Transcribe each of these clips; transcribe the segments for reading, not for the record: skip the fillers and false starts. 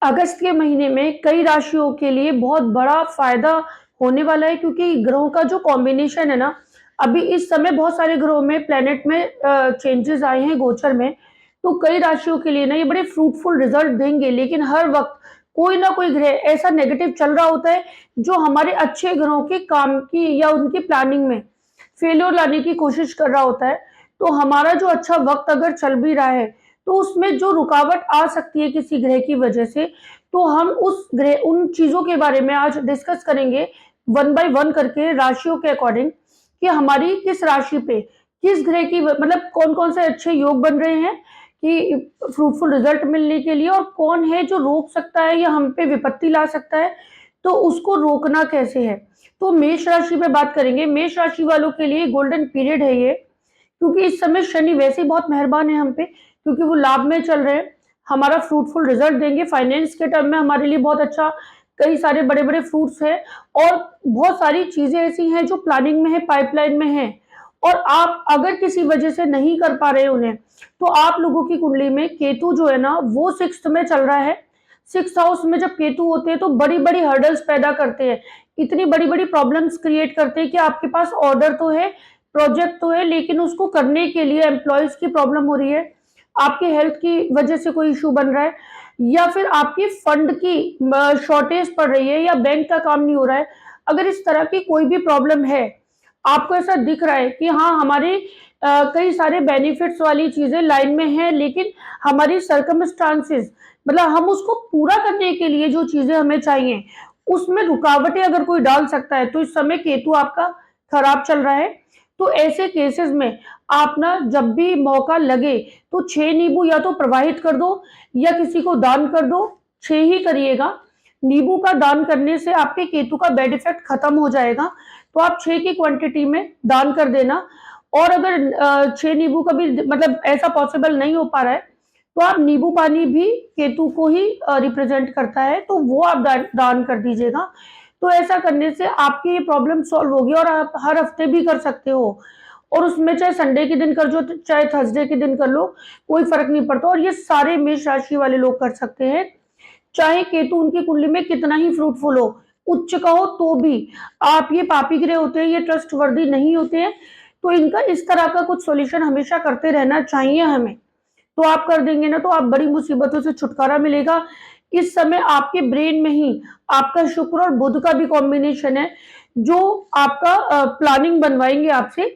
अगस्त के महीने में कई राशियों के लिए बहुत बड़ा फायदा होने वाला है क्योंकि ग्रहों का जो कॉम्बिनेशन है ना, अभी इस समय बहुत सारे ग्रहों में प्लेनेट में चेंजेस आए हैं गोचर में। तो कई राशियों के लिए ना ये बड़े फ्रूटफुल रिजल्ट देंगे, लेकिन हर वक्त कोई ना कोई ग्रह ऐसा नेगेटिव चल रहा होता है जो हमारे अच्छे ग्रहों के काम की या उनकी प्लानिंग में फेल्योर लाने की कोशिश कर रहा होता है। तो हमारा जो अच्छा वक्त अगर चल भी रहा है तो उसमें जो रुकावट आ सकती है किसी ग्रह की वजह से, तो हम उस ग्रह उन चीजों के बारे में आज डिस्कस करेंगे वन बाय वन करके राशियों के अकॉर्डिंग कि हमारी किस राशि पे किस ग्रह की मतलब कौन कौन से अच्छे योग बन रहे हैं कि फ्रूटफुल रिजल्ट मिलने के लिए, और कौन है जो रोक सकता है या हम पे विपत्ति ला सकता है, तो उसको रोकना कैसे है। तो मेष राशि पे बात करेंगे। मेष राशि वालों के लिए गोल्डन पीरियड है ये, क्योंकि इस समय शनि वैसे ही बहुत मेहरबान है हम पे, क्योंकि वो लाभ में चल रहे हैं, हमारा फ्रूटफुल रिजल्ट देंगे फाइनेंस के टर्म में हमारे लिए बहुत अच्छा। कई सारे बड़े बड़े फ्रूट्स हैं और बहुत सारी चीजें ऐसी हैं जो प्लानिंग में है, पाइपलाइन में है, और आप अगर किसी वजह से नहीं कर पा रहे उन्हें, तो आप लोगों की कुंडली में केतु जो है ना वो सिक्स्थ में चल रहा है। सिक्स हाउस में जब केतु होते हैं तो बड़ी बड़ी हर्डल्स पैदा करते हैं, इतनी बड़ी बड़ी प्रॉब्लम्स क्रिएट करते हैं कि आपके पास ऑर्डर तो है, प्रोजेक्ट तो है, लेकिन उसको करने के लिए एम्प्लॉयज की प्रॉब्लम हो रही है, आपके हेल्थ की वजह से कोई इशू बन रहा है, या फिर आपकी फंड की शॉर्टेज पड़ रही है, या बैंक का काम नहीं हो रहा है। अगर इस तरह की कोई भी प्रॉब्लम है, आपको ऐसा दिख रहा है कि हाँ हमारे कई सारे बेनिफिट्स वाली चीजें लाइन में है, लेकिन हमारी सर्कमस्टांसेस मतलब हम उसको पूरा करने के लिए जो चीजें हमें चाहिए उसमें रुकावटें अगर कोई डाल सकता है, तो इस समय केतु आपका खराब चल रहा है। तो ऐसे केसेस में आप ना जब भी मौका लगे तो 6 नींबू या तो प्रवाहित कर दो या किसी को दान कर दो। 6 ही करिएगा, नींबू का दान करने से आपके केतु का बैड इफेक्ट खत्म हो जाएगा। तो आप 6 की क्वांटिटी में दान कर देना। और अगर 6 नींबू का भी मतलब ऐसा पॉसिबल नहीं हो पा रहा है, तो आप नींबू पानी भी केतु को ही रिप्रेजेंट करता है, तो वो आप दान कर दीजिएगा। तो ऐसा करने से आपकी ये प्रॉब्लम सॉल्व होगी, और आप हर हफ्ते भी कर सकते हो, और उसमें चाहे संडे के दिन कर जो चाहे थर्सडे के दिन कर लो, कोई फर्क नहीं पड़ता। और ये सारे मेष राशि वाले लोग कर सकते हैं, चाहे केतु उनकी कुंडली में कितना ही फ्रूटफुल हो, उच्च का हो तो भी। आप ये पापी ग्रह होते हैं, ये ट्रस्ट वर्दी नहीं होते हैं, तो इनका इस तरह का कुछ सॉल्यूशन हमेशा करते रहना चाहिए हमें। तो आप कर देंगे ना तो आप बड़ी मुसीबतों से छुटकारा मिलेगा। इस समय आपके ब्रेन में ही आपका शुक्र और बुध का भी कॉम्बिनेशन है, जो आपका प्लानिंग बनवाएंगे आपसे।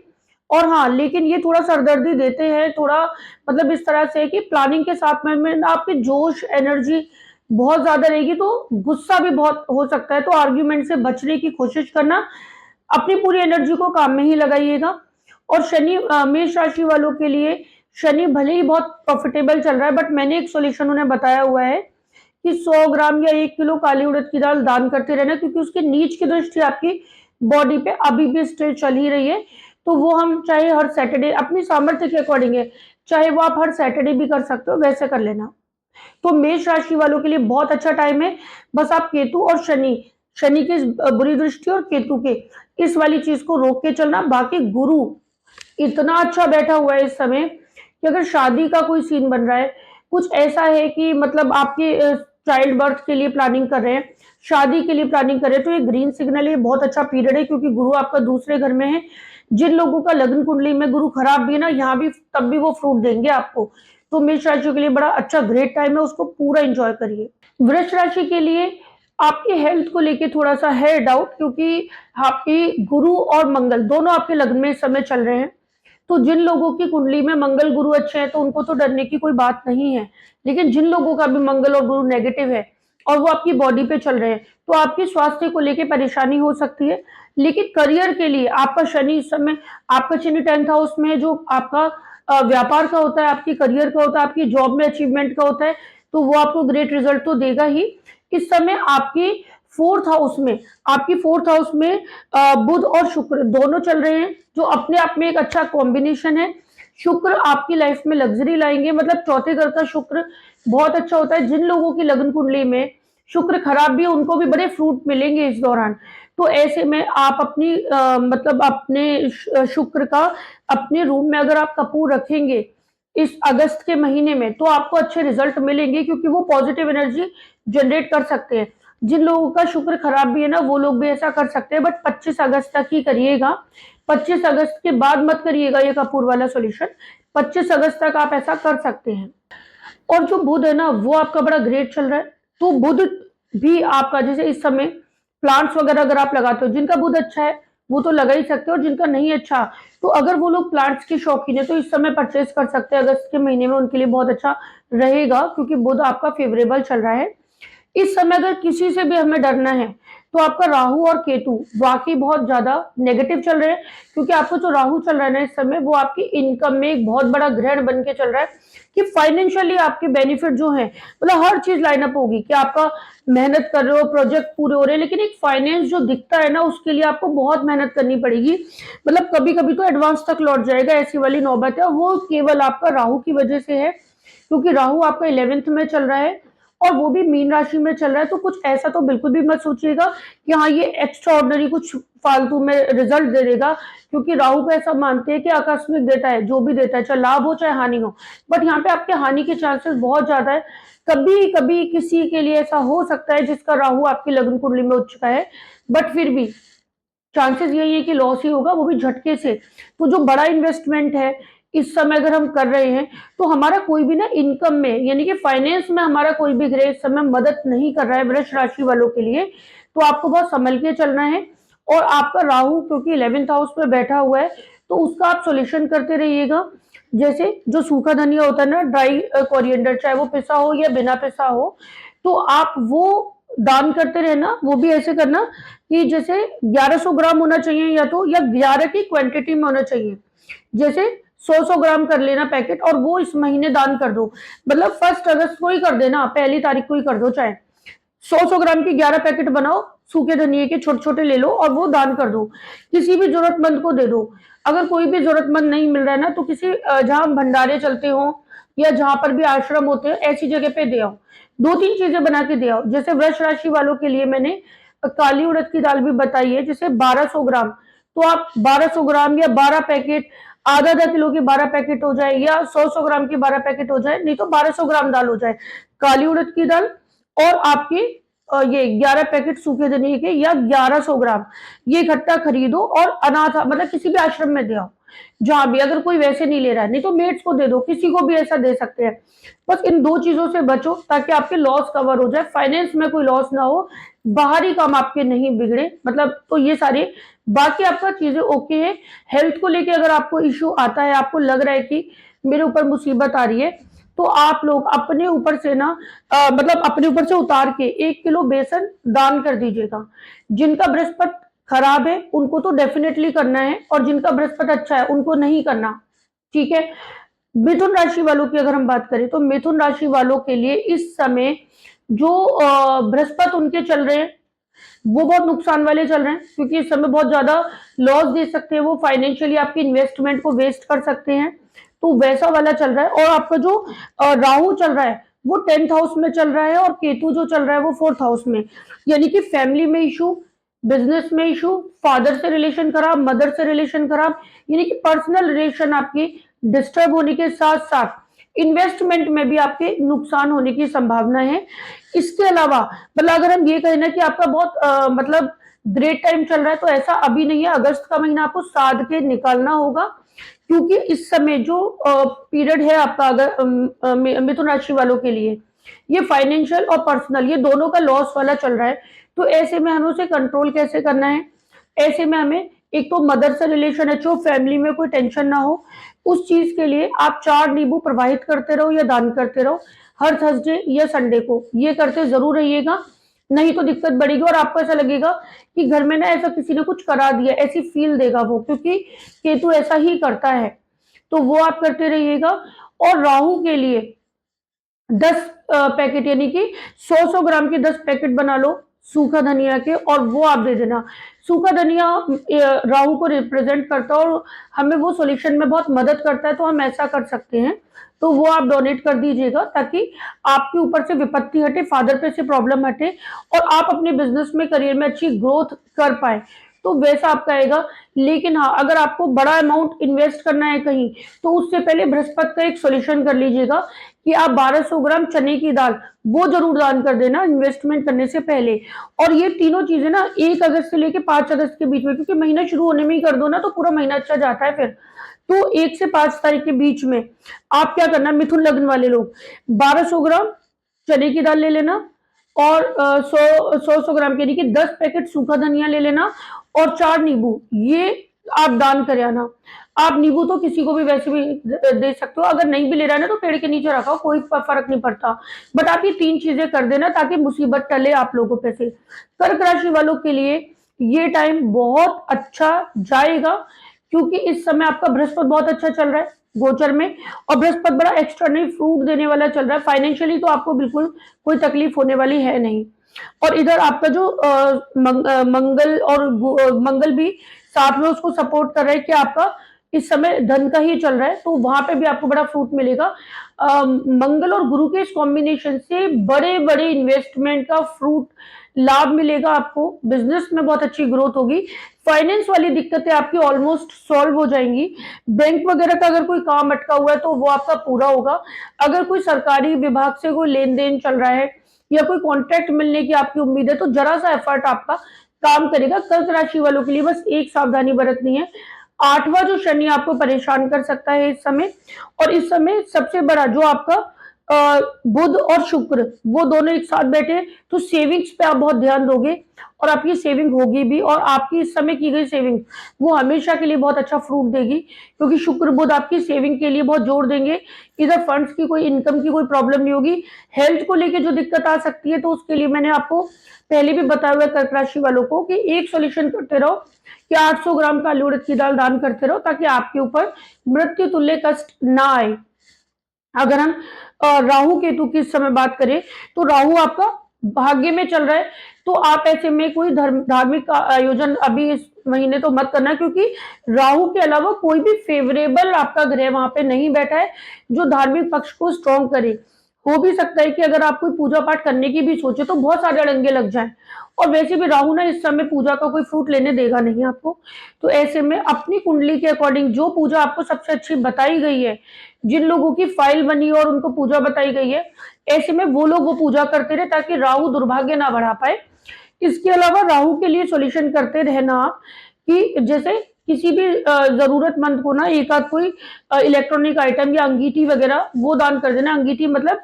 और हाँ, लेकिन ये थोड़ा सरदर्दी देते हैं, थोड़ा मतलब इस तरह से कि प्लानिंग के साथ में ना आपकी जोश एनर्जी बहुत ज्यादा रहेगी, तो गुस्सा भी बहुत हो सकता है। तो आर्ग्यूमेंट से बचने की कोशिश करना, अपनी पूरी एनर्जी को काम में ही लगाइएगा। और शनि मेष राशि वालों के लिए शनि भले ही बहुत प्रॉफिटेबल चल रहा है, बट मैंने एक सॉल्यूशन उन्हें बताया हुआ है कि 100 ग्राम या 1 किलो काली उड़द की दाल दान करते रहना, क्योंकि उसके नीच की दृष्टि आपकी बॉडी पे अभी भी स्टिल चल ही रही है। तो वो हम चाहे हर सैटरडे अपनी सामर्थ्य के अकॉर्डिंग है, चाहे वो आप हर सैटरडे भी कर सकते हो, वैसे कर लेना। तो मेष राशि वालों के लिए बहुत अच्छा टाइम है। बस आप केतु और शनि, शनि की बुरी दृष्टि और केतु के इस वाली चीज को रोक के चलना। बाकी गुरु इतना अच्छा बैठा हुआ है इस समय कि अगर शादी का कोई सीन बन रहा है, कुछ ऐसा है कि मतलब आपके चाइल्ड बर्थ के लिए प्लानिंग कर रहे हैं, शादी के लिए प्लानिंग कर रहे हैं, तो ये ग्रीन सिग्नल है, बहुत अच्छा पीरियड है, क्योंकि गुरु आपका दूसरे घर में है। जिन लोगों का लग्न कुंडली में गुरु खराब भी है ना, यहाँ भी तब भी वो फ्रूट देंगे आपको। तो मेष राशि के लिए बड़ा अच्छा ग्रेट टाइम है, उसको पूरा एंजॉय करिए। वृष राशि के लिए आपकी हेल्थ को लेके थोड़ा सा है डाउट, क्योंकि आपकी गुरु और मंगल दोनों आपके लग्न में इस समय चल रहे हैं। तो जिन लोगों की कुंडली में मंगल गुरु अच्छे हैं तो उनको तो डरने की कोई बात नहीं है, लेकिन जिन लोगों का भी मंगल और गुरु नेगेटिव है और वो आपकी बॉडी पे चल रहे हैं, तो आपकी स्वास्थ्य को लेके परेशानी हो सकती है। लेकिन करियर के लिए आपका शनि इस समय, आपका शनि 10th हाउस में है, जो आपका व्यापार का होता है, आपकी करियर का होता है, आपकी जॉब में अचीवमेंट का होता है, तो वो आपको ग्रेट रिजल्ट तो देगा ही। इस समय आपकी फोर्थ हाउस में, आपकी फोर्थ हाउस में बुध और शुक्र दोनों चल रहे हैं, जो अपने आप में एक अच्छा कॉम्बिनेशन है। शुक्र आपकी लाइफ में लग्जरी लाएंगे, मतलब चौथे घर का शुक्र बहुत अच्छा होता है। जिन लोगों की लग्न कुंडली में शुक्र खराब भी है उनको भी बड़े फ्रूट मिलेंगे इस दौरान। तो ऐसे में आप अपनी मतलब अपने शुक्र का अपने रूम में अगर आप कपूर रखेंगे इस अगस्त के महीने में, तो आपको अच्छे रिजल्ट मिलेंगे क्योंकि वो पॉजिटिव एनर्जी जनरेट कर सकते हैं। जिन लोगों का शुक्र खराब भी है ना, वो लोग भी ऐसा कर सकते हैं, बट 25 अगस्त तक ही करिएगा। 25 अगस्त के बाद मत करिएगा ये कपूर वाला सॉल्यूशन। 25 अगस्त तक आप ऐसा कर सकते हैं। और जो बुध है ना, वो आपका बड़ा ग्रेट चल रहा है, तो बुध भी आपका, जैसे इस समय प्लांट्स वगैरह अगर आप लगाते हो, जिनका बुध अच्छा है वो तो लगा ही सकते हो, और जिनका नहीं अच्छा, तो अगर वो लोग प्लांट्स के शौकीन है तो इस समय परचेज कर सकते हैं। अगस्त के महीने में उनके लिए बहुत अच्छा रहेगा क्योंकि बुध आपका फेवरेबल चल रहा है। इस समय अगर किसी से भी हमें डरना है तो आपका राहु और केतु वाकई बहुत ज्यादा नेगेटिव चल रहे हैं, क्योंकि आपको जो राहु चल रहा है ना इस समय, वो आपकी इनकम में एक बहुत बड़ा ग्रहण बन के चल रहा है कि फाइनेंशियली आपके बेनिफिट जो है, मतलब हर चीज लाइनअप होगी कि आपका मेहनत कर रहे हो, प्रोजेक्ट पूरे हो रहे हैं, लेकिन एक फाइनेंस जो दिखता है ना उसके लिए आपको बहुत मेहनत करनी पड़ेगी। मतलब कभी कभी तो एडवांस तक लौट जाएगा, ऐसी वाली नौबत है। वो केवल आपका राहु की वजह से है, क्योंकि राहु आपका 11th में चल रहा है और वो भी मीन राशि में चल रहा है। तो कुछ ऐसा तो बिल्कुल भी मत सोचिएगा कि हाँ ये एक्स्ट्रा ऑर्डिनरी कुछ फालतू में रिजल्ट दे देगा, क्योंकि राहु को ऐसा मानते हैं कि आकस्मिक देता है, जो भी देता है, चाहे लाभ हो चाहे हानि हो, बट यहाँ पे आपके हानि के चांसेस बहुत ज्यादा है। कभी कभी किसी के लिए ऐसा हो सकता है जिसका राहु आपकी लग्न कुंडली में उच्च का है, बट फिर भी चांसेस यही है कि लॉस ही होगा, वो भी झटके से। तो जो बड़ा इन्वेस्टमेंट है इस समय अगर हम कर रहे हैं, तो हमारा कोई भी ना इनकम में, यानी कि फाइनेंस में हमारा कोई भी ग्रह इस समय मदद नहीं कर रहा है वृष राशि वालों के लिए, तो आपको बहुत संभल के चलना है। और आपका राहु क्योंकि 11th हाउस में बैठा हुआ है, तो उसका आप सोल्यूशन करते रहिएगा। जैसे जो सूखा धनिया होता है ना, ड्राई कोरिएंडर, चाहे वो पिसा हो या बिना पिसा हो, तो आप वो दान करते रहना। वो भी ऐसे करना कि जैसे 1100 ग्राम होना चाहिए, या तो या 11 की क्वांटिटी में होना चाहिए। जैसे 100 ग्राम कर लेना पैकेट, और वो इस महीने दान कर दो। मतलब 1 अगस्त को ही कर देना, पहली तारीख को ही कर दो, चाहे 100 ग्राम की 11 पैकेट बनाओ, सूखे धनिए के छोटे छोटे ले लो और वो दान कर दो, किसी भी जरूरतमंद को दे दो। अगर कोई भी जरूरतमंद नहीं मिल रहा है ना, तो किसी जहां भंडारे चलते हो या जहां पर भी आश्रम होते हैं ऐसी जगह पे दे आओ। 2-3 चीजें बना के दे आओ। जैसे वृष राशि वालों के लिए मैंने काली उड़द की दाल भी बताई है, जैसे 1200 ग्राम, तो आप 1200 ग्राम या 12 पैकेट, आधा आधा किलो की 12 पैकेट हो जाए, या 100 ग्राम की 12 पैकेट हो जाए, नहीं तो 1200 ग्राम दाल हो जाए, काली उड़द की दाल। और आपके ये 11 पैकेट सूखे धनिए के या 1100 ग्राम, ये इकट्ठा खरीदो और अनाथ मतलब किसी भी आश्रम में दे आओ, जहां भी, अगर कोई वैसे नहीं ले रहा है, नहीं तो मेट्स को दे दो, किसी को भी ऐसा दे सकते हैं। बस इन 2 चीजों से बचो ताकि आपके लॉस कवर हो जाए, फाइनेंस में कोई लॉस ना हो, बाहरी काम आपके नहीं बिगड़े, मतलब। तो ये सारे बाकी आपका चीजें ओके है। हेल्थ को लेके अगर आपको इश्यू आता है, आपको लग रहा है कि मेरे ऊपर मुसीबत आ रही है, तो आप लोग अपने ऊपर से ना मतलब अपने ऊपर से उतार के 1 किलो बेसन दान कर दीजिएगा। जिनका बृहस्पति खराब है उनको तो डेफिनेटली करना है, और जिनका बृहस्पति अच्छा है उनको नहीं करना, ठीक है। मिथुन राशि वालों की अगर हम बात करें, तो मिथुन राशि वालों के लिए इस समय जो बृहस्पति उनके चल रहे हैं वो बहुत नुकसान वाले चल रहे हैं, क्योंकि इस समय बहुत ज्यादा लॉस दे सकते हैं, वो फाइनेंशियली आपकी इन्वेस्टमेंट को वेस्ट कर सकते हैं, तो वैसा वाला चल रहा है। और आपका जो राहु चल रहा है वो 10th हाउस में चल रहा है, और केतु जो चल रहा है वो 4th हाउस में, यानी कि फैमिली में इशू, बिजनेस में इशू, फादर से रिलेशन खराब, मदर से रिलेशन खराब, यानी कि पर्सनल रिलेशन आपकी डिस्टर्ब होने के साथ साथ इन्वेस्टमेंट में भी आपके नुकसान होने की संभावना है। इसके अलावा मतलब अगर हम ये कहें ना कि आपका बहुत मतलब ग्रेट टाइम चल रहा है, तो ऐसा अभी नहीं है। अगस्त का महीना आपको साध के निकालना होगा, क्योंकि इस समय जो पीरियड है आपका, अगर मिथुन राशि वालों के लिए ये फाइनेंशियल और पर्सनल ये दोनों का लॉस वाला चल रहा है। तो ऐसे में हमें उसे कंट्रोल कैसे करना है? ऐसे में हमें एक तो मदर से रिलेशन अच्छो, फैमिली में कोई टेंशन ना हो, उस चीज के लिए आप 4 नींबू प्रवाहित करते रहो या दान करते रहो हर थर्सडे या संडे को, ये करते जरूर रहिएगा। नहीं तो दिक्कत बढ़ेगी और आपको ऐसा लगेगा कि घर में ना ऐसा किसी ने कुछ करा दिया, ऐसी फील देगा वो, क्योंकि केतु ऐसा ही करता है। तो वो आप करते रहिएगा। और राहु के लिए 10 पैकेट, यानी कि 100 ग्राम के 10 पैकेट बना लो सूखा धनिया के, और वो आप दे देना। सूखा धनिया राहु को रिप्रेजेंट करता है और हमें वो सॉल्यूशन में बहुत मदद करता है, तो हम ऐसा कर सकते हैं। तो वो आप डोनेट कर दीजिएगा ताकि आपके ऊपर से विपत्ति हटे, फादर पे से प्रॉब्लम हटे, और आप अपने बिजनेस में, करियर में अच्छी ग्रोथ कर पाए। तो वैसा आपका आएगा। लेकिन हाँ, अगर आपको बड़ा अमाउंट इन्वेस्ट करना है कहीं, तो उससे पहले बृहस्पति का एक सॉल्यूशन कर लीजिएगा कि आप 1200 ग्राम चने की दाल वो जरूर दान कर देना इन्वेस्टमेंट करने से पहले। और ये तीनों चीजें ना 1 अगस्त से लेके 5 अगस्त के बीच में, क्योंकि महीना शुरू होने में ही कर दो ना तो पूरा महीना अच्छा जाता है फिर। तो 1 से 5 तारीख के बीच में आप क्या करना, मिथुन लग्न वाले लोग 1200 ग्राम चने की दाल ले लेना, और 100 ग्राम के यानी कि 10 पैकेट सूखा धनिया ले लेना, और 4 नींबू, ये आप दान कर आना। आप नींबू तो किसी को भी वैसे भी दे सकते हो, अगर नहीं भी ले रहा है ना तो पेड़ के नीचे रखा, कोई फर्क नहीं पड़ता। बट आप ये 3 चीजें कर देना ताकि मुसीबत टले आप लोगों पे से। कर्क राशि वालों के लिए ये टाइम बहुत अच्छा जाएगा, क्योंकि इस समय आपका बृहस्पति बहुत अच्छा चल रहा है गोचर में, और बृहस्पति बड़ा एक्स्ट्रानरी फ्रूट देने वाला चल रहा है। फाइनेंशियली तो आपको बिल्कुल कोई तकलीफ होने वाली है नहीं। और इधर आपका जो मंगल और मंगल भी साथ में उसको सपोर्ट कर रहा है कि आपका इस समय धन का ही चल रहा है, तो वहां पे भी आपको बड़ा फ्रूट मिलेगा। मंगल और गुरु के इस कॉम्बिनेशन से बड़े बड़े इन्वेस्टमेंट का फ्रूट लाभ मिलेगा आपको। बिजनेस में बहुत अच्छी ग्रोथ होगी। फाइनेंस वाली दिक्कतें आपकी ऑलमोस्ट सॉल्व हो जाएंगी। बैंक वगैरह का अगर कोई काम अटका हुआ है तो वो आपका पूरा होगा। अगर कोई सरकारी विभाग से कोई लेन देन चल रहा है या कोई कॉन्ट्रैक्ट मिलने की आपकी उम्मीद है, तो जरा सा एफर्ट आपका काम करेगा। कर्क राशि वालों के लिए बस एक सावधानी बरतनी है, 8वां जो शनि आपको परेशान कर सकता है इस समय। और इस समय सबसे बड़ा जो आपका बुध और शुक्र वो दोनों एक साथ बैठे, तो सेविंग्स पे आप बहुत ध्यान दोगे और आपकी सेविंग होगी भी, और आपकी इस समय की गई सेविंग वो हमेशा के लिए बहुत अच्छा फ्रूट देगी, क्योंकि शुक्र बुध आपकी सेविंग के लिए बहुत जोर देंगे। इधर फंड्स की कोई इनकम की कोई प्रॉब्लम नहीं होगी। हेल्थ को लेके जो दिक्कत आ सकती है तो उसके लिए मैंने आपको पहले भी बताया हुआ कर्क राशि वालों को कि एक सॉल्यूशन करते रहो कि 800 ग्राम काली उड़द की दाल दान करते रहो, ताकि आपके ऊपर मृत्यु तुल्य कष्ट ना आए। अगर हम राहु केतु की इस समय बात करें, तो राहु आपका भाग्य में चल रहा है, तो आप ऐसे में कोई धार्मिक आयोजन अभी इस महीने तो मत करना, क्योंकि राहु के अलावा कोई भी फेवरेबल आपका ग्रह वहां पे नहीं बैठा है जो धार्मिक पक्ष को स्ट्रॉन्ग करे। हो भी सकता है कि अगर आप कोई पूजा पाठ करने की भी सोचे तो बहुत सारे अड़ंगे लग जाएं, और वैसे भी राहु ना इस समय पूजा का कोई फ्रूट लेने देगा नहीं आपको। तो ऐसे में अपनी कुंडली के अकॉर्डिंग जो पूजा आपको सबसे अच्छी बताई गई है, जिन लोगों की फाइल बनी और उनको पूजा बताई गई है, ऐसे में वो लोग वो पूजा करते रहे ताकि राहु दुर्भाग्य ना बढ़ा पाए। इसके अलावा राहु के लिए सॉल्यूशन करते रहना आप कि जैसे किसी भी जरूरतमंद को ना एक आध कोई इलेक्ट्रॉनिक आइटम या अंगीठी वगैरह वो दान कर देना। अंगीठी मतलब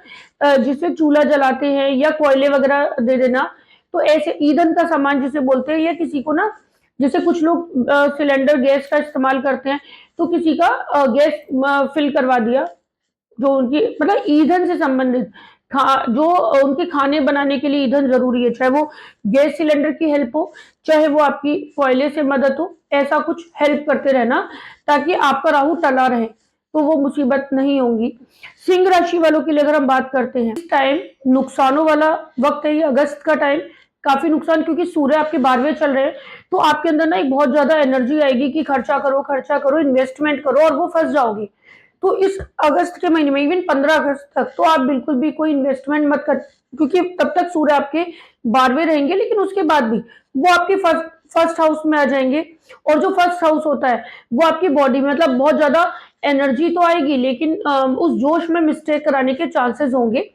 जिसे चूल्हा जलाते हैं, या कोयले वगैरह दे देना। तो ऐसे ईंधन का सामान जिसे बोलते हैं, या किसी को ना जैसे कुछ लोग सिलेंडर गैस का इस्तेमाल करते हैं, तो किसी का गैस फिल करवा दिया, जो उनकी मतलब ईंधन से संबंधित जो उनके खाने बनाने के लिए ईंधन जरूरी है, चाहे वो गैस सिलेंडर की हेल्प हो, चाहे वो आपकी कोयले से मदद हो, ऐसा कुछ हेल्प करते रहना ताकि आपका राहु टला रहे, तो वो मुसीबत नहीं होंगी। सिंह राशि वालों के लिए अगर हम बात करते हैं, इस टाइम नुकसानों वाला वक्त है ये, अगस्त का टाइम काफी नुकसान, क्योंकि सूर्य आपके 12वें चल रहे हैं, तो आपके अंदर ना एक बहुत ज्यादा एनर्जी आएगी कि खर्चा करो इन्वेस्टमेंट करो, और वो फंस जाओगे। तो इस अगस्त के महीने में इवन 15 अगस्त तक तो आप बिल्कुल भी कोई इन्वेस्टमेंट मत कर, क्योंकि तब तक सूर्य आपके 12वें रहेंगे, लेकिन उसके बाद भी वो आपके फर्स्ट हाउस में आ जाएंगे। और जो फर्स्ट हाउस होता है वो आपकी बॉडी में मतलब बहुत ज्यादा एनर्जी तो आएगी, लेकिन उस जोश में मिस्टेक कराने के चांसेस होंगे।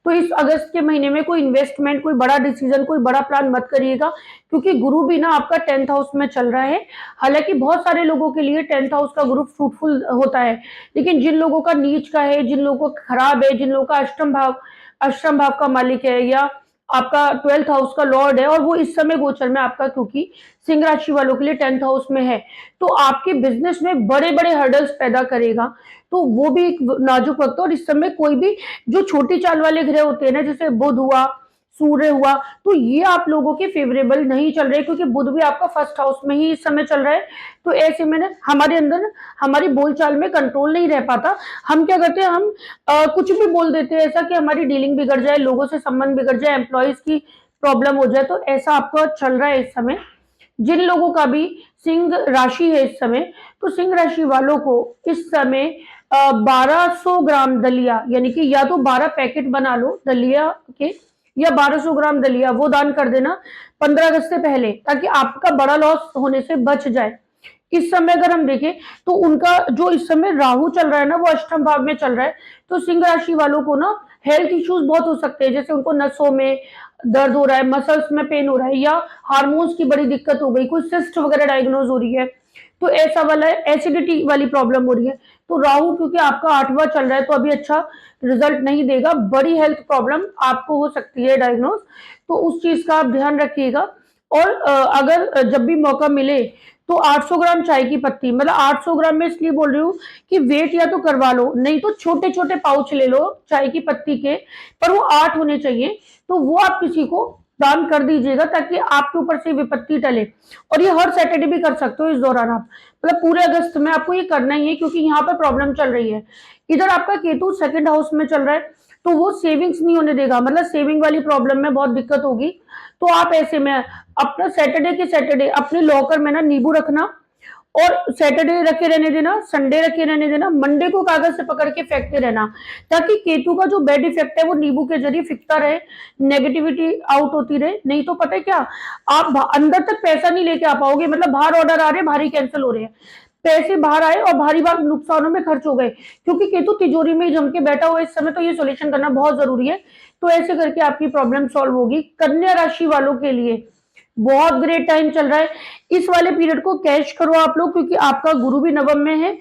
तो इस अगस्त के महीने में कोई इन्वेस्टमेंट, कोई बड़ा डिसीजन, कोई बड़ा प्लान मत करिएगा, क्योंकि गुरु भी ना आपका 10th हाउस में चल रहा है। हालांकि बहुत सारे लोगों के लिए 10th हाउस का गुरु फ्रूटफुल होता है, लेकिन जिन लोगों का नीच का है, जिन लोगों का खराब है, जिन लोगों का अष्टम भाव का मालिक है, या आपका 12th हाउस का लॉर्ड है, और वो इस समय गोचर में आपका, क्योंकि सिंह राशि वालों के लिए 10th हाउस में है, तो आपके बिजनेस में बड़े बड़े हर्डल्स पैदा करेगा। तो वो भी एक नाजुक वक्त है। और इस समय कोई भी जो छोटी चाल वाले ग्रह होते हैं ना, जैसे बुध हुआ, सूर्य हुआ, तो ये आप लोगों के फेवरेबल नहीं चल रहे, क्योंकि बुध भी आपका फर्स्ट हाउस में ही इस समय चल रहा है। तो ऐसे में ना हमारे अंदर हमारी बोलचाल में कंट्रोल नहीं रह पाता। हम क्या करते हैं, हम कुछ भी बोल देते हैं ऐसा कि हमारी डीलिंग बिगड़ जाए, लोगों से संबंध बिगड़ जाए, एम्प्लॉयज की प्रॉब्लम हो जाए। तो ऐसा आपका चल रहा है इस समय। जिन लोगों का भी सिंह राशि है इस समय, तो सिंह राशि वालों को इस समय 1200 ग्राम दलिया, यानी कि या तो 12 पैकेट बना लो दलिया के, या 1200 ग्राम दलिया वो दान कर देना 15 अगस्त से पहले, ताकि आपका बड़ा लॉस होने से बच जाए। इस समय अगर हम देखें तो उनका जो इस समय राहु चल रहा है ना, वो अष्टम भाव में चल रहा है, तो सिंह राशि वालों को ना हेल्थ इश्यूज बहुत हो सकते हैं, जैसे उनको नसों में दर्द हो रहा है, मसल्स में पेन हो रहा है, या हार्मोन्स की बड़ी दिक्कत हो गई, कोई सिस्ट वगैरह डायग्नोज हो रही है, तो ऐसा वाला एसिडिटी वाली प्रॉब्लम हो रही है। तो राहु क्योंकि आपका 8वां चल रहा है, तो अभी अच्छा रिजल्ट नहीं देगा, बड़ी हेल्थ प्रॉब्लम आपको हो सकती है डायग्नोज, तो उस चीज का आप ध्यान रखिएगा। और अगर जब भी मौका मिले तो 800 ग्राम चाय की पत्ती, मतलब 800 ग्राम में इसलिए बोल रही हूँ कि वेट या तो करवा लो, नहीं तो छोटे छोटे पाउच ले लो चाय की पत्ती के, पर वो 8 होने चाहिए, तो वो आप किसी को दान कर दीजिएगा, ताकि आपके ऊपर से विपत्ति टले। और ये हर सैटरडे भी कर सकते हो इस दौरान आप, मतलब पूरे अगस्त में आपको ये करना ही है, क्योंकि यहाँ पर प्रॉब्लम चल रही है। इधर आपका केतु सेकंड हाउस में चल रहा है, तो वो सेविंग्स नहीं होने देगा, मतलब सेविंग वाली प्रॉब्लम में बहुत दिक्कत होगी। तो आप ऐसे में अपना सैटरडे के सैटरडे अपने लॉकर में ना नींबू रखना, और सैटरडे रखे रहने देना, संडे रखे रहने देना, मंडे को कागज से पकड़ के फेंकते रहना, ताकि केतु का जो बैड इफेक्ट है वो नींबू के जरिए फिकता रहे, नेगेटिविटी आउट होती रहे। नहीं तो पता है क्या, आप अंदर तक पैसा नहीं लेके आ पाओगे, मतलब बाहर ऑर्डर आ रहे, भारी कैंसिल हो रहे हैं, पैसे बाहर आए और भारी बार नुकसानों में खर्च हो गए, क्योंकि केतु तिजोरी में जम के बैठा हुआ इस समय, तो ये सोल्यूशन करना बहुत जरूरी है। तो ऐसे करके आपकी प्रॉब्लम सॉल्व होगी। कन्या राशि वालों के लिए बहुत ग्रेट टाइम चल रहा है, इस वाले पीरियड को कैश करो आप लोग, क्योंकि आपका गुरु भी नवम में है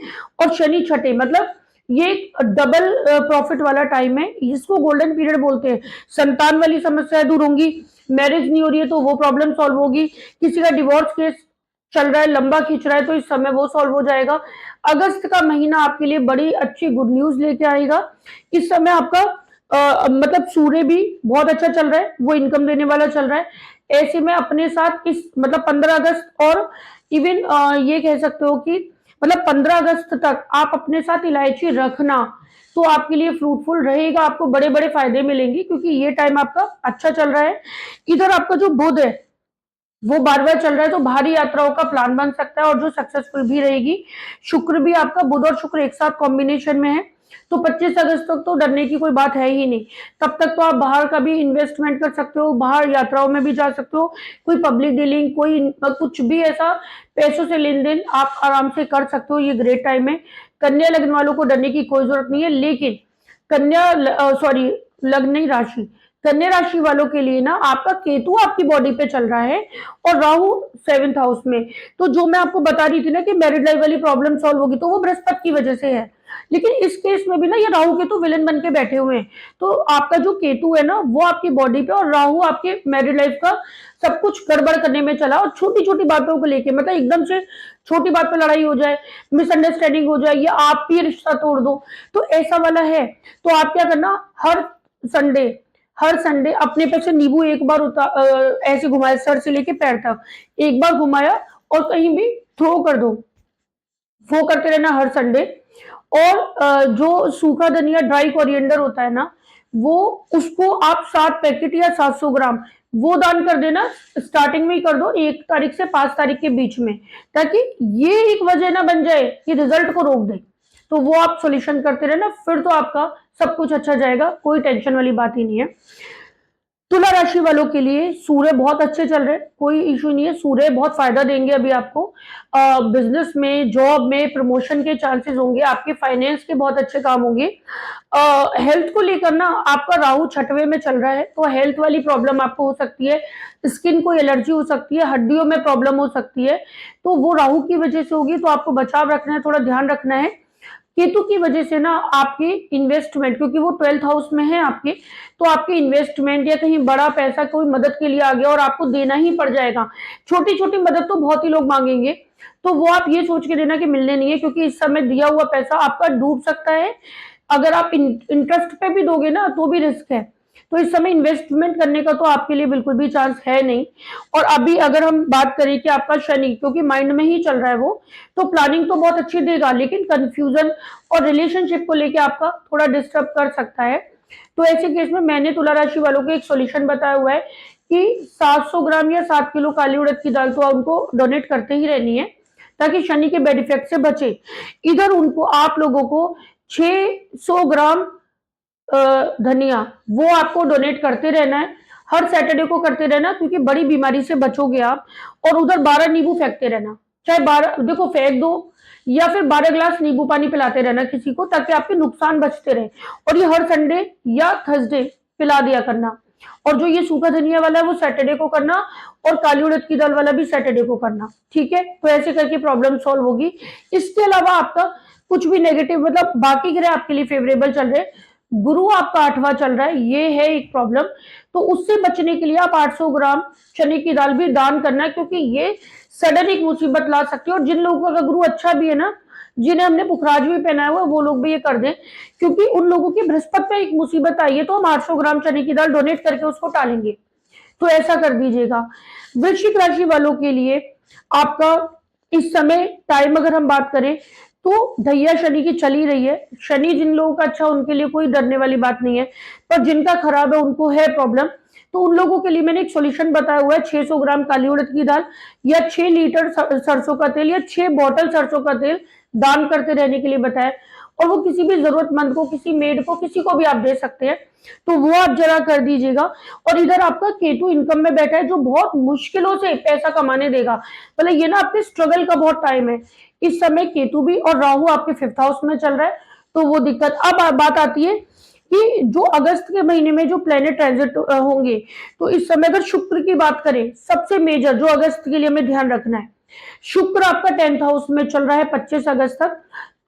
और शनि छठे, मतलब ये डबल प्रॉफिट वाला टाइम है, इसको गोल्डन पीरियड बोलते हैं। संतान वाली समस्या दूर होंगी, मैरिज नहीं हो रही है तो वो प्रॉब्लम सॉल्व होगी, किसी का डिवोर्स केस चल रहा है, लंबा खींच रहा है, तो इस समय वो सॉल्व हो जाएगा। अगस्त का महीना आपके लिए बड़ी अच्छी गुड न्यूज लेके आएगा। इस समय आपका मतलब सूर्य भी बहुत अच्छा चल रहा है, वो इनकम देने वाला चल रहा है। ऐसे में अपने साथ इस मतलब 15 अगस्त और इवन ये कह सकते हो कि मतलब 15 अगस्त तक आप अपने साथ इलायची रखना, तो आपके लिए फ्रूटफुल रहेगा, आपको बड़े बड़े फायदे मिलेंगे, क्योंकि ये टाइम आपका अच्छा चल रहा है। इधर आपका जो बुध है वो 12वां चल रहा है, तो भारी यात्राओं का प्लान बन सकता है, और जो सक्सेसफुल भी रहेगी। शुक्र भी आपका, बुध और शुक्र एक साथ कॉम्बिनेशन में है, तो 25 अगस्त तक तो डरने की कोई बात है ही नहीं। तब तक तो आप बाहर का भी इन्वेस्टमेंट कर सकते हो, बाहर यात्राओं में भी जा सकते हो, कोई पब्लिक डीलिंग, कोई कुछ भी ऐसा पैसों से लेन देन आप आराम से कर सकते हो, ये ग्रेट टाइम है। कन्या लग्न वालों को डरने की कोई जरूरत नहीं है, लेकिन कन्या सॉरी लग्न नहीं, राशि, कन्या राशि वालों के लिए ना आपका केतु आपकी बॉडी पे चल रहा है और राहु 7th हाउस में, तो जो मैं आपको बता रही थी ना कि मैरिड लाइफ वाली प्रॉब्लम सॉल्व होगी, तो वो बृहस्पति की वजह से है। लेकिन इस केस में भी ना ये राहु केतु विलन बन के बैठे हुए हैं, तो आपका जो केतु है ना वो आपकी बॉडी पे, और राहु आपके मैरिड लाइफ का सब कुछ गड़बड़ करने में चला, और छोटी छोटी बातों को लेके, मतलब एकदम से छोटी बात पे लड़ाई हो जाए, मिसअंडरस्टैंडिंग हो जाए, या आप ही रिश्ता तोड़ दो, तो ऐसा वाला है। तो आप क्या करना, संडे हर संडे अपने पे से नींबू एक बार ऐसे घुमाया, सर से लेके पैर तक एक बार घुमाया, और कहीं भी थ्रो कर दो, वो करते रहना हर संडे। और जो सूखा धनिया ड्राई कोरिएंडर होता है ना, वो उसको आप 7 पैकेट या 700 ग्राम वो दान कर देना, स्टार्टिंग में ही कर दो, 1 तारीख से 5 तारीख के बीच में, ताकि ये एक वजह ना बन जाए कि रिजल्ट को रोक दे। तो वो आप सॉल्यूशन करते रहना, फिर तो आपका सब कुछ अच्छा जाएगा, कोई टेंशन वाली बात ही नहीं है। तुला राशि वालों के लिए सूर्य बहुत अच्छे चल रहे हैं, कोई इशू नहीं है, सूर्य बहुत फायदा देंगे अभी आपको, बिजनेस में, जॉब में प्रमोशन के चांसेस होंगे, आपके फाइनेंस के बहुत अच्छे काम होंगे। हेल्थ को लेकर ना आपका राहु 6वें में चल रहा है, तो हेल्थ वाली प्रॉब्लम आपको हो सकती है, स्किन को एलर्जी हो सकती है, हड्डियों में प्रॉब्लम हो सकती है, तो वो राहु की वजह से होगी, तो आपको बचाव रखना है, थोड़ा ध्यान रखना है। केतु की वजह से ना आपकी इन्वेस्टमेंट, क्योंकि वो 12th हाउस में है आपके, तो आपकी इन्वेस्टमेंट या कहीं बड़ा पैसा कोई मदद के लिए आ गया और आपको देना ही पड़ जाएगा। छोटी छोटी मदद तो बहुत ही लोग मांगेंगे, तो वो आप ये सोच के देना कि मिलने नहीं है, क्योंकि इस समय दिया हुआ पैसा आपका डूब सकता है। अगर आप इंटरेस्ट पे भी दोगे ना तो भी रिस्क है, तो इस समय इन्वेस्टमेंट करने का तो आपके लिए बिल्कुल भी चांस है नहीं। और अभी अगर हम बात करें कि आपका शनि क्योंकि माइंड में ही चल रहा है वो, तो प्लानिंग तो बहुत अच्छी देगा, लेकिन कंफ्यूजन और रिलेशनशिप को लेके आपका थोड़ा डिस्टर्ब कर सकता है। तो ऐसे केस में मैंने तुला राशि वालों को एक सॉल्यूशन बताया हुआ है कि 700 ग्राम या 7 किलो काली उड़द की दाल तो उनको डोनेट करते ही रहनी है, ताकि शनि के बैड इफेक्ट से बचे। इधर उनको आप लोगों को 600 ग्राम धनिया, वो आपको डोनेट करते रहना है, हर सैटरडे को करते रहना, क्योंकि बड़ी बीमारी से बचोगे आप। और उधर 12 नींबू फेंकते रहना, चाहे 12 देखो फेंक दो, या फिर 12 ग्लास नींबू पानी पिलाते रहना किसी को, ताकि आपके नुकसान बचते रहे। और ये हर संडे या थर्सडे पिला दिया करना। और जो ये सूखा धनिया वाला है वो सैटरडे को करना, और काली उड़द की दाल वाला भी सैटरडे को करना, ठीक है। तो ऐसे करके प्रॉब्लम सॉल्व होगी। इसके अलावा आपका कुछ भी नेगेटिव, मतलब बाकी ग्रह आपके लिए फेवरेबल चल रहे, गुरु आपका 8वां चल रहा है, ये है एक प्रॉब्लम। तो उससे बचने के लिए आप 800 ग्राम चने की दाल भी दान करना है, क्योंकि ये सडन एक मुसीबत ला सकती है। और जिन लोगों का गुरु अच्छा भी है ना, जिन्हें हमने पुखराज भी पहनाया हुआ, वो लोग भी ये कर दें, क्योंकि उन लोगों की बृहस्पति पे एक मुसीबत आई है, तो हम 800 ग्राम चने की दाल डोनेट करके उसको टालेंगे। तो ऐसा कर दीजिएगा। वृश्चिक राशि वालों के लिए आपका इस समय टाइम अगर हम बात करें, तो ढैया शनि की चली रही है। शनि जिन लोगों का अच्छा, उनके लिए कोई डरने वाली बात नहीं है, पर जिनका खराब है उनको है प्रॉब्लम। तो उन लोगों के लिए मैंने एक सॉल्यूशन बताया हुआ है, 600 ग्राम काली उड़द की दाल, या 6 लीटर सरसों का तेल, या 6 बॉटल सरसों का तेल दान करते रहने के लिए बताया। और वो किसी भी जरूरतमंद को, किसी मेड को, किसी को भी आप दे सकते हैं। तो वो आप जरा कर दीजिएगा। और इधर आपका केतु इनकम में बैठा है, जो बहुत मुश्किलों से पैसा कमाने देगा। मतलब ये ना आपके स्ट्रगल का बहुत टाइम है इस समय। केतु भी और राहु आपके 5th हाउस में चल रहा है, तो वो दिक्कत। अब बात आती है कि जो अगस्त के महीने में जो प्लेनेट ट्रांजिट होंगे, तो इस समय अगर शुक्र की बात करें, सबसे मेजर जो अगस्त के लिए हमें ध्यान रखना है, शुक्र आपका 10th हाउस में चल रहा है 25 अगस्त तक,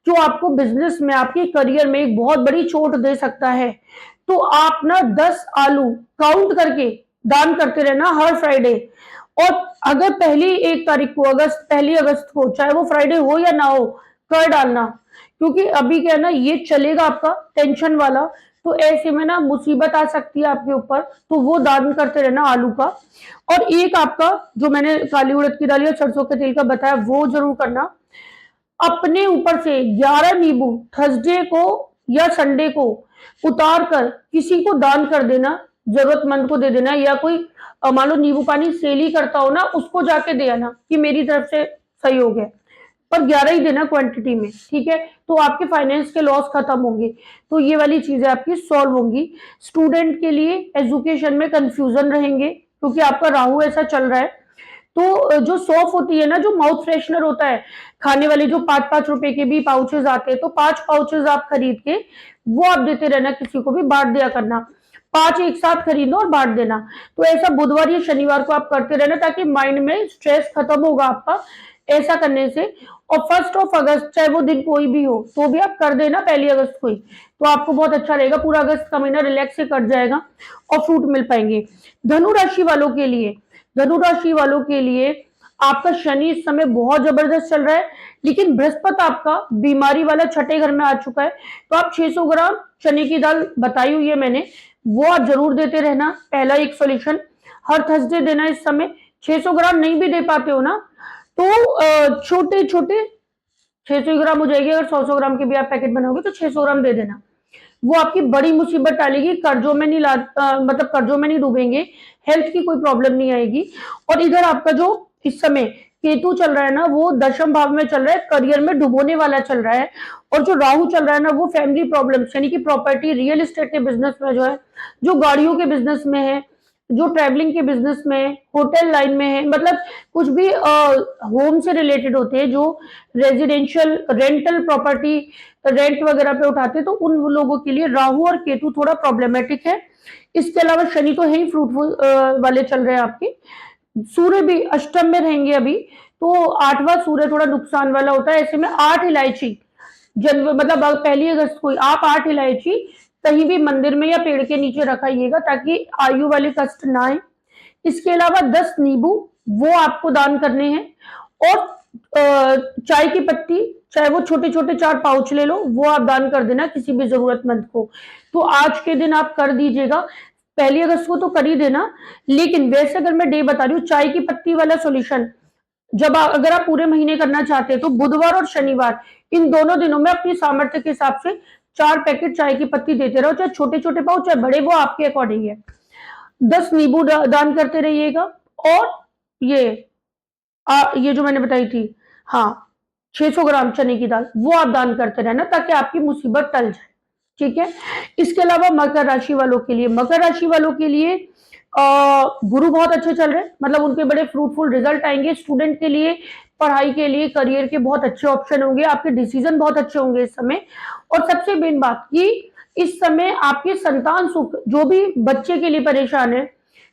जो आपको बिजनेस में, आपके करियर में एक बहुत बड़ी चोट दे सकता है। तो आप ना 10 आलू काउंट करके दान करते रहना हर फ्राइडे। और अगर पहली 1 तारीख को, पहली अगस्त को, चाहे वो फ्राइडे हो या ना हो, कर डालना, क्योंकि अभी क्या है ना, ये चलेगा आपका टेंशन वाला। तो ऐसे में ना मुसीबत आ सकती है आपके ऊपर, तो वो दान करते रहना आलू का। और एक आपका जो मैंने काली उड़द की दाल या सरसों के तेल का बताया, वो जरूर करना। अपने ऊपर से 11 नींबू थर्सडे को या संडे को उतार कर किसी को दान कर देना, जरूरतमंद को दे देना। या कोई मान लो नींबू पानी सेल ही करता हो ना, उसको जाके दे आना कि मेरी तरफ से सहयोग है, पर 11 ही देना क्वांटिटी में, ठीक है। तो आपके फाइनेंस के लॉस खत्म होंगे। तो ये वाली चीजें आपकी सॉल्व होंगी। स्टूडेंट के लिए एजुकेशन में कंफ्यूजन रहेंगे, क्योंकि आपका राहु ऐसा चल रहा है। तो जो सौंफ होती है ना, जो माउथ फ्रेशनर होता है, खाने वाले जो 5-5 रुपए के भी पाउचेस आते हैं, तो 5 पाउचेस आप खरीद के वो आप देते रहना, किसी को भी बांट दिया करना। 5 एक साथ खरीदो और बांट देना। तो ऐसा बुधवार या शनिवार को आप करते रहना, ताकि माइंड में स्ट्रेस खत्म होगा आपका ऐसा करने से। और 1 अगस्त, चाहे वो दिन कोई भी हो, तो भी आप कर देना 1 अगस्त को ही, तो आपको बहुत अच्छा रहेगा। पूरा अगस्त का महीना रिलैक्स से कट जाएगा और फ्रूट मिल पाएंगे। धनु राशि वालों के लिए, धनु राशि वालों के लिए आपका शनि इस समय बहुत जबरदस्त चल रहा है, लेकिन बृहस्पति आपका बीमारी वाला 6ठे घर में आ चुका है। तो आप 600 ग्राम चने की दाल बताई हुई है मैंने, वो आप जरूर देते रहना। पहला एक सॉल्यूशन, हर थर्सडे देना। इस समय 600 ग्राम नहीं भी दे पाते हो ना, तो छोटे छोटे 600 ग्राम हो जाएगी। अगर 100 ग्राम के भी आप पैकेट बनाओगे तो 600 ग्राम दे देना। वो आपकी बड़ी मुसीबत टालेगी, कर्जों में नहीं मतलब कर्जों में नहीं डूबेंगे, हेल्थ की कोई प्रॉब्लम नहीं आएगी। और इधर आपका जो इस समय केतु चल रहा है ना, वो 10th भाव में चल रहा है, करियर में डुबोने वाला चल रहा है। और जो राहु चल रहा है ना, वो फैमिली प्रॉब्लम, यानी कि प्रॉपर्टी, रियल एस्टेट के बिजनेस में जो है, जो गाड़ियों के बिजनेस में है, जो ट्रैवलिंग के बिजनेस में, होटल लाइन में है, मतलब कुछ भी होम से रिलेटेड होते हैं, जो रेजिडेंशियल रेंटल प्रॉपर्टी रेंट वगैरह पे उठाते हैं, तो उन लोगों के लिए राहु और केतु थोड़ा प्रॉब्लमेटिक है। इसके अलावा शनि तो है ही फ्रूटफुल वाले चल रहे हैं आपके। सूर्य भी अष्टम में रहेंगे अभी, तो 8वां सूर्य थोड़ा नुकसान वाला होता है। ऐसे में 8 इलायची मतलब 1 अगस्त को आप 8 इलायची कहीं भी मंदिर में या पेड़ के नीचे रखाइएगा, ताकि आयु वाले कष्ट ना आए। इसके अलावा 10 नींबू वो आपको दान करने हैं। और चाय की पत्ती, चाहे वो छोटे छोटे 4 पाउच ले लो, वो आप दान कर देना किसी भी जरूरतमंद को। तो आज के दिन आप कर दीजिएगा। 1 अगस्त को तो कर ही देना, लेकिन वैसे अगर मैं डे बता रही हूँ, चाय की पत्ती वाला सॉल्यूशन जब अगर आप पूरे महीने करना चाहते हैं, तो बुधवार और शनिवार इन दोनों दिनों में अपनी सामर्थ्य के हिसाब से 4 पैकेट चाय की पत्ती देते रहो, चाहे छोटे छोटे पाओ चाहे बड़े, वो आपके अकॉर्डिंग है। 10 नींबू दान करते रहिएगा। और ये ये जो मैंने बताई थी, हाँ, 600 ग्राम चने की दाल वो आप दान करते रहना, ताकि आपकी मुसीबत टल जाए, ठीक है। इसके अलावा मकर राशि वालों के लिए, मकर राशि वालों के लिए गुरु बहुत अच्छे चल रहे हैं, मतलब उनके बड़े फ्रूटफुल रिजल्ट आएंगे। स्टूडेंट के लिए, पढ़ाई के लिए, करियर के बहुत अच्छे ऑप्शन होंगे, आपके डिसीजन बहुत अच्छे होंगे इस समय। और सबसे मेन बात कि इस समय आपके संतान सुख, जो भी बच्चे के लिए परेशान है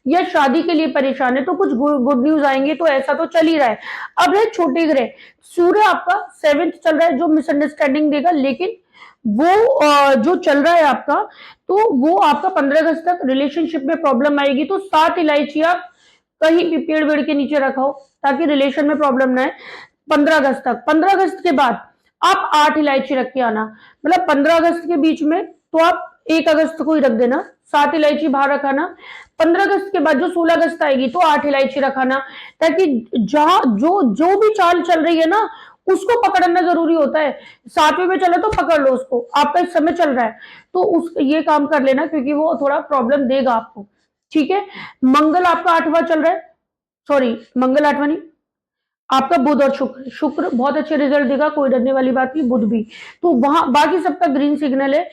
या शादी के लिए परेशान है, तो कुछ गुड न्यूज आएंगे। तो ऐसा तो चल ही रहा है। अब है छोटे ग्रह, सूर्य आपका 7th चल रहा है, जो मिसअंडरस्टैंडिंग देगा, लेकिन वो जो चल रहा है आपका, तो वो आपका 15 अगस्त तक रिलेशनशिप में प्रॉब्लम आएगी। तो 7 इलायची आप कहीं भी पेड़ वेड़ के नीचे रखाओ ताकि रिलेशन में प्रॉब्लम ना आए 15 अगस्त तक। 15 अगस्त के बाद आप 8 इलायची रख के आना, मतलब 15 अगस्त के बीच में तो आप 1 अगस्त को ही रख देना, 7 इलायची बाहर रखाना। 15 अगस्त के बाद जो 16 अगस्त आएगी तो 8 इलायची रखाना, ताकि जहां जो जो भी चाल चल रही है ना, उसको पकड़ना जरूरी होता है। 7वें में चला तो पकड़ लो उसको, आपका इस समय चल रहा है तो उस ये काम कर लेना, क्योंकि वो थोड़ा प्रॉब्लम देगा आपको। ठीक है। मंगल आपका 8वां चल रहा है, सॉरी मंगल 8वां नहीं, आपका बुध और शुक्र, शुक्र बहुत अच्छे रिजल्ट देगा, कोई डरने वाली बात नहीं। बुध भी, तो वहां बाकी सबका ग्रीन सिग्नल है।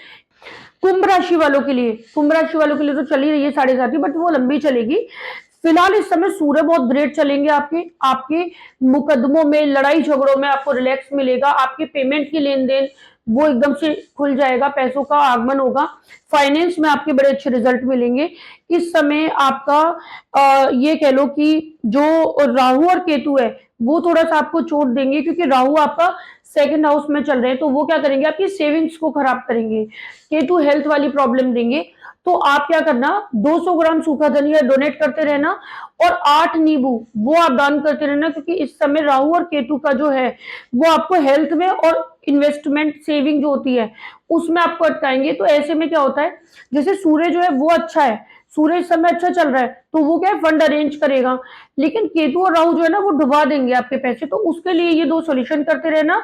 कुंभ राशि वालों के लिए, कुंभ राशि वालों के लिए तो चल ही रही है 7.5, बट वो लंबी चलेगी। फिलहाल इस समय सूर्य बहुत ग्रेट चलेंगे, आपके आपके मुकदमों में, लड़ाई झगड़ों में आपको रिलैक्स मिलेगा। आपके पेमेंट की लेन देन वो एकदम से खुल जाएगा, पैसों का आगमन होगा। फाइनेंस में आपके बड़े अच्छे रिजल्ट मिलेंगे इस समय। आपका ये कह लो कि जो राहु और केतु है वो थोड़ा सा आपको चोट देंगे, क्योंकि राहु आपका 2nd हाउस में चल रहे हैं, तो वो क्या करेंगे, आपकी सेविंग्स को खराब करेंगे। केतु हेल्थ वाली प्रॉब्लम देंगे। तो आप क्या करना, 200 ग्राम सूखा धनिया डोनेट करते रहना, और 8 नींबू वो आप दान करते रहना, क्योंकि इस समय राहु और केतु का जो है वो आपको हेल्थ में और इन्वेस्टमेंट सेविंग जो होती है उसमें आपको अटकाएंगे। तो ऐसे में क्या होता है, जैसे सूर्य जो है वो अच्छा है, सूर्य इस समय अच्छा चल रहा है, तो वो क्या है, फंड अरेंज करेगा, लेकिन केतु और राहु जो है ना वो डुबा देंगे आपके पैसे। तो उसके लिए ये 2 सॉल्यूशन करते रहना।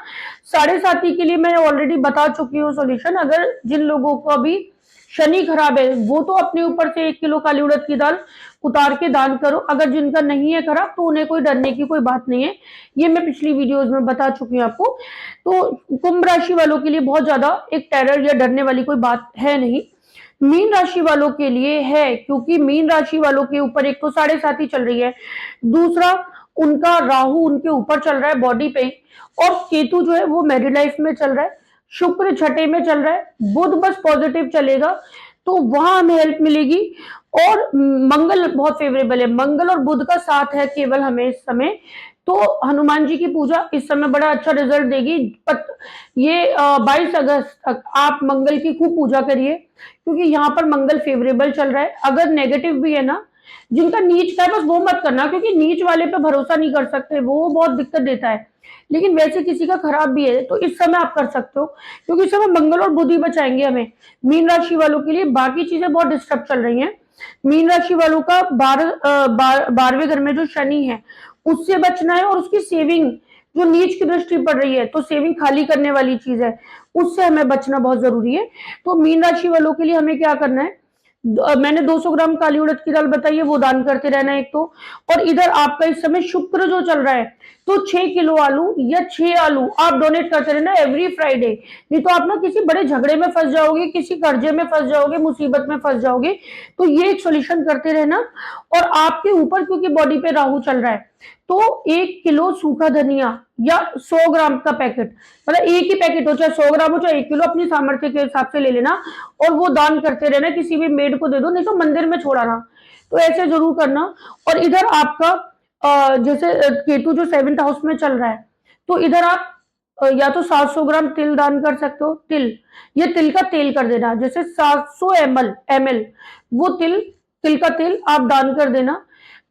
7.5 के लिए मैं ऑलरेडी बता चुकी हूँ सॉल्यूशन। अगर जिन लोगों को अभी शनि खराब है वो तो अपने ऊपर से 1 किलो काली उड़द की दाल उतार के दान करो। अगर जिनका नहीं है खराब तो उन्हें कोई डरने की कोई बात नहीं है, ये मैं पिछली वीडियोस में बता चुकी हूँ आपको। तो कुंभ राशि वालों के लिए बहुत ज्यादा एक टेरर या डरने वाली कोई बात है नहीं। मीन राशि वालों के लिए है, क्योंकि मीन राशि वालों के ऊपर एक तो 7.5 ही चल रही है, दूसरा उनका राहु उनके ऊपर चल रहा है बॉडी पे, और केतु जो है वो मैरिड लाइफ में चल रहा है, शुक्र 6ठे में चल रहा है, बुध बस पॉजिटिव चलेगा, तो वहां हमें हेल्प मिलेगी। और मंगल बहुत फेवरेबल है, मंगल और बुध का साथ है केवल हमें इस समय। तो हनुमान जी की पूजा इस समय बड़ा अच्छा रिजल्ट देगी। ये 22 अगस्त तक आप मंगल की खूब पूजा करिए, क्योंकि यहाँ पर मंगल फेवरेबल चल रहा है। अगर नेगेटिव भी है ना, जिनका नीच का है बस वो मत करना, क्योंकि नीच वाले पे भरोसा नहीं कर सकते, वो बहुत दिक्कत देता है। लेकिन वैसे किसी का खराब भी है तो इस समय आप कर सकते हो, क्योंकि इस समय मंगल और बुध ही बचाएंगे हमें। मीन राशि वालों के लिए बाकी चीजें बहुत डिस्टर्ब चल रही हैं। मीन राशि वालों का 12वें घर में जो शनि है उससे बचना है, और उसकी सेविंग जो नीच की दृष्टि पड़ रही है, तो सेविंग खाली करने वाली चीज है, उससे हमें बचना बहुत जरूरी है। तो मीन राशि वालों के लिए हमें क्या करना है, मैंने 200 ग्राम काली उड़द की दाल बताई है, वो दान करते रहना एक तो। और इधर आपका इस समय शुक्र जो चल रहा है, तो 6 किलो आलू या 6 आलू आप डोनेट करते रहना एवरी फ्राइडे। नहीं तो आप ना किसी बड़े झगड़े में फंस जाओगे, किसी कर्जे में फंस जाओगे, मुसीबत में फंस जाओगे। तो ये एक सोल्यूशन करते रहना। और आपके ऊपर क्योंकि बॉडी पे राहु चल रहा है, तो 1 किलो सूखा धनिया या 100 ग्राम का पैकेट, मतलब एक ही पैकेट हो, चाहे 100 ग्राम हो चाहे 1 किलो, अपनी सामर्थ्य के हिसाब से ले लेना, और वो दान करते रहना। किसी भी मेड को दे दो, नहीं तो मंदिर में छोड़ाना। तो ऐसे जरूर करना। और इधर आपका जैसे केतु जो 7th हाउस में चल रहा है, तो इधर आप या तो 700 ग्राम तिल दान कर सकते हो, तिल, ये तिल का तेल कर देना, जैसे 700 ml वो तिल का तेल आप दान कर देना।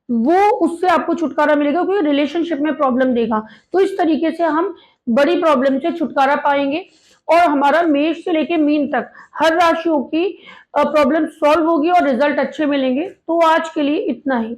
वो उससे आपको छुटकारा मिलेगा, क्योंकि रिलेशनशिप में प्रॉब्लम देगा। तो इस तरीके से हम बड़ी प्रॉब्लम से छुटकारा पाएंगे, और हमारा मेष से लेके मीन तक हर राशियों की प्रॉब्लम सॉल्व होगी और रिजल्ट अच्छे मिलेंगे। तो आज के लिए इतना ही।